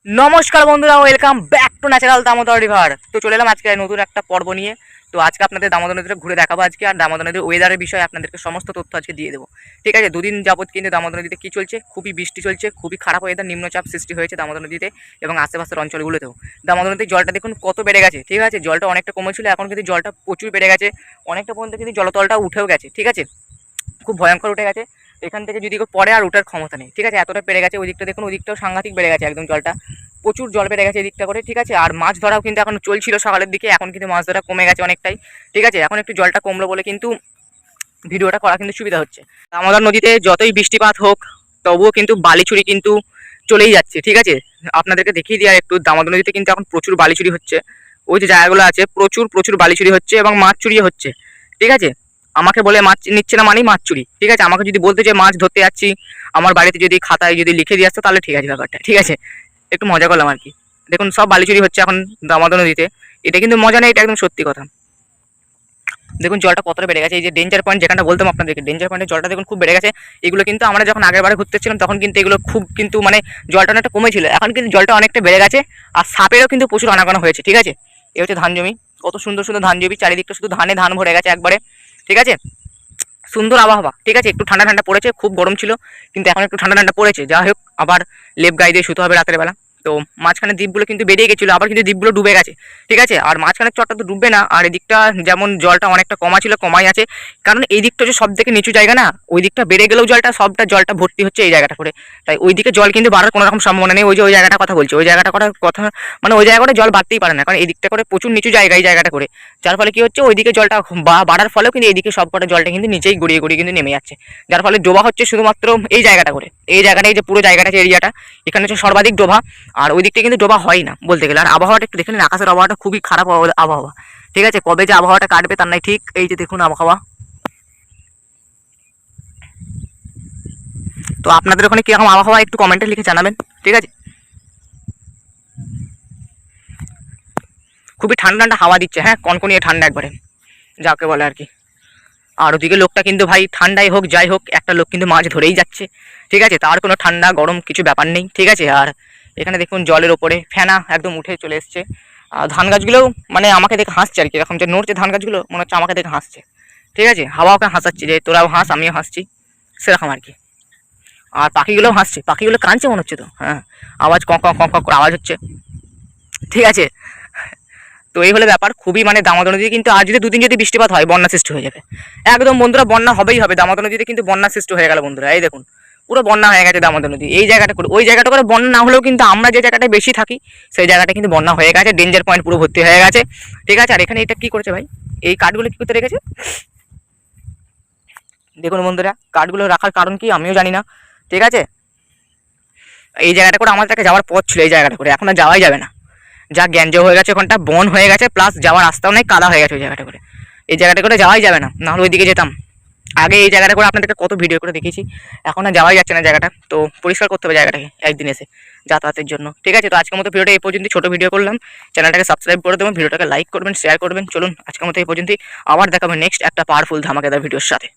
নমস্কার বন্ধুরা, welcome back to natural Damodar river. তো চলে এলাম আজকে নতুন একটা পর্ব নিয়ে। তো আজকে আপনাদের দামোদর নদীটা ঘুরে দেখাবো আজকে, আর দামোদর নদীর ওয়েদারের বিষয়ে আপনাদেরকে সমস্ত তথ্য আজকে দিয়ে দেবো। ঠিক আছে, দুদিন যাবত কিন্তু দামোদর নদীতে কী চলছে, খুবই বৃষ্টি চলছে, খুবই খারাপ ওয়েদার, নিম্নচাপ সৃষ্টি হয়েছে দামোদর নদীতে এবং আশেপাশের অঞ্চলগুলোতেও। দামোদর নদীর জলটা দেখুন কত বেড়ে গেছে। ঠিক আছে, জলটা অনেকটা কমেছিল, এখন কিন্তু জলটা প্রচুর বেড়ে গেছে, অনেকটা পর্যন্ত কিন্তু জলতলটা উঠেও গেছে। ঠিক আছে, খুব ভয়ঙ্কর উঠে গেছে। এখান থেকে যদি কেউ পড়ে আর ওঠার ক্ষমতা নেই। ঠিক আছে, এতটা বেড়ে গেছে। ওই দিকটা দেখুন, ওই দিকটাও সাংঘাতিক বেড়ে গেছে একদম জলটা, প্রচুর জল বেড়ে গেছে এদিকটা করে। ঠিক আছে, আর মাছ ধরাও কিন্তু এখন চলছিল সকালের দিকে, এখন কিন্তু মাছ ধরা কমে গেছে অনেকটাই। ঠিক আছে, এখন একটু জলটা কমলো বলে কিন্তু ভিডিওটা করা কিন্তু সুবিধা হচ্ছে। দামোদর নদীতে যতই বৃষ্টিপাত হোক তবুও কিন্তু বালিচুরি কিন্তু চলেই যাচ্ছে। ঠিক আছে, আপনাদেরকে দেখিয়ে দিই আর একটু, দামোদর নদীতে কিন্তু এখন প্রচুর বালিচুরি হচ্ছে। ওই যে জায়গাগুলো আছে প্রচুর প্রচুর বালিচুরি হচ্ছে এবং মাছ চুরিও হচ্ছে। ঠিক আছে, আমাকে বলে মাছ নিচ্ছে না মানেই মাছ চুরি। ঠিক আছে, আমাকে যদি বলতে যে মাছ ধরতে যাচ্ছি, আমার বাড়িতে যদি খাতায় যদি লিখে দিয়ে আসতো তাহলে ঠিক আছে ব্যাপারটা। ঠিক আছে, একটু মজা করলাম আর কি। দেখুন সব বালিচুরি হচ্ছে এখন দামোদর নদীতে। এটা কিন্তু মজা নেই, এটা একদম সত্যি কথা। দেখুন জলটা কতটা বেড়ে গেছে। এই যে ডেঞ্জার পয়েন্ট যেখানটা বলতাম আপনাদেরকে, ডেঞ্জার পয়েন্টের জলটা দেখুন খুব বেড়ে গেছে। এগুলো কিন্তু আমরা যখন আগের বারে ঘুরতে ছিলাম তখন কিন্তু এগুলো খুব কিন্তু মানে জলটা অনেকটা কমেছিল, এখন কিন্তু জলটা অনেকটা বেড়ে গেছে। আর সাপেরও কিন্তু প্রচুর আনাগোনা হয়েছে। ঠিক আছে, এই হচ্ছে ধান জমি, কত সুন্দর সুন্দর ধান জমি, চারিদিকটা শুধু ধানে ধান ভরে গেছে একবারে। ঠিক আছে, সুন্দর আবহাওয়া। ঠিক আছে, একটু ঠান্ডা ঠান্ডা পড়েছে, খুব গরম ছিল কিন্তু এখন একটু ঠান্ডা ঠান্ডা পড়েছে। যাই হোক, আবার লেপ গায়ে দিয়ে শুতে হবে রাতের বেলা। তো মাঝখানে দ্বীপগুলো কিন্তু বেরিয়ে গেছিলো, আবার কিন্তু দ্বীপগুলো ডুবে গেছে। ঠিক আছে, আর মাঝখানের চরটা তো ডুববে না, আর এদিকটা যেমন জলটা অনেকটা কমা ছিল কমাই আছে, কারণ এই দিকটা হচ্ছে সব থেকে নিচু জায়গা না, ওই দিকটা বেড়ে গেলেও জলটা ভর্তি হচ্ছে এই জায়গাটা করে। তাই ওই দিকে জল কিন্তু বাড়ার কোনো রকম সম্ভাবনা নেই। ওই যে ওই জায়গাটা কথা বলছি, ওই জায়গাটা করার কথা মানে ওই জায়গাটা জল বাড়তেই পারে না, কারণ এই দিকটা করে প্রচুর নিচু জায়গা এই জায়গাটা করে। যার ফলে কি হচ্ছে, ওইদিকে জলটা বাড়ার ফলেও কিন্তু এইদিকে সব কটা জলটা কিন্তু নিচেই গড়িয়ে গড়িয়ে কিন্তু নেমে যাচ্ছে। যার ফলে ডোবা হচ্ছে শুধুমাত্র এই জায়গাটা করে, এই জায়গাটাই যে পুরো জায়গাটা যে এরিয়াটা, এখানে হচ্ছে সর্বাধিক ডোবা। আর ওই দিকটা কিন্তু ডোবা হয় না বলতে গেলে। আর আবহাওয়াটা একটু দেখে নিন, আকাশের আবহাওয়াটা খুবই খারাপ আবহাওয়া। ঠিক আছে, কবে যে আবহাওয়াটা কাটবে তার নাই ঠিক। এই যে দেখুন আবহাওয়া। তো আপনাদের ওখানে কিরকম আবহাওয়া একটু কমেন্টে লিখে জানাবেন। ঠিক আছে, খুবই ঠান্ডা ঠান্ডা হাওয়া দিচ্ছে, হ্যাঁ কনকনিয়ে ঠান্ডা একবারে যাকে বলে আর কি। আর ওদিকে লোকটা কিন্তু ভাই ঠান্ডাই হোক যাই হোক, একটা লোক কিন্তু মাছ ধরেই যাচ্ছে। ঠিক আছে, তার কোনো ঠান্ডা গরম কিছু ব্যাপার নেই। ঠিক আছে, আর এখানে দেখুন জলের ওপরে ফেনা একদম উঠে চলে এসছে। আর ধান গাছগুলোও মানে আমাকে দেখে হাসছে আর কি, এরকম যে নড়ছে ধান গাছগুলো মনে হচ্ছে আমাকে দেখে হাসছে। ঠিক আছে, হাওয়া ওকে হাসাচ্ছে যে তোরাও হাস আমিও হাসছি, সেরকম আর কি। আর পাখিগুলোও হাসছে, পাখিগুলো কাঁদছে মনে হচ্ছে তো, হ্যাঁ আওয়াজ কক কক কক করে আওয়াজ হচ্ছে। ঠিক আছে, তো এই হলো ব্যাপার। খুবই মানে দামোদর নদীতে কিন্তু আজ যদি দুদিন যদি বৃষ্টিপাত হয় বন্যা সৃষ্টি হয়ে যাবে একদম বন্ধুরা, বন্যা হবেই হবে। দামোদর নদীতে কিন্তু বন্যা সৃষ্টি হয়ে গেল বন্ধুরা, এই দেখুন পুরো বন্যা হয়ে গেছে দামোদর নদী। এই জায়গাটা করে ওই জায়গাটা করে বন্যা না হলেও কিন্তু আমরা যে জায়গাটায় বেশি থাকি সেই জায়গাটা কিন্তু বন্যা হয়ে গেছে, ডেঞ্জার পয়েন্ট পুরো ভর্তি হয়ে গেছে। ঠিক আছে, আর এখানে এটা কি করেছে ভাই, এই কাঠগুলো কি করতে রেখেছে দেখুন বন্ধুরা, কাঠগুলো রাখার কারণ কি আমিও জানি না। ঠিক আছে, এই জায়গাটা করে আমাদের একটা যাওয়ার পথ ছিল, এই জায়গাটা করে এখন আর যাওয়াই যাবে না। যা গ্যাঞ্জ হয়ে গেছে, ওখানটা বন হয়ে গেছে, প্লাস যাওয়ার রাস্তাও নেই, কাদা হয়ে গেছে ওই জায়গাটা করে। এই জায়গাটা করে যাওয়াই যাবে না, নাহলে ওইদিকে যেতাম। আগে এই জায়গাটা করে আপনাদেরকে কত ভিডিও করে দেখেছি, এখন আর যাওয়াই যাচ্ছে না জায়গাটা। তো পরিষ্কার করতে হবে জায়গাটাকে একদিন এসে যাতায়াতের জন্য। ঠিক আছে, তো আজকের মতো ভিডিওটা এই পর্যন্ত, ছোটো ভিডিও করলাম। চ্যানেলটাকে সাবস্ক্রাইব করে দেবেন, ভিডিওটাকে লাইক করবেন, শেয়ার করবেন। চলুন আজকের মতো এই পর্যন্তই, আবার দেখাবো নেক্সট একটা পাওয়ারফুল ধামাকেদার ভিডিওর সাথে।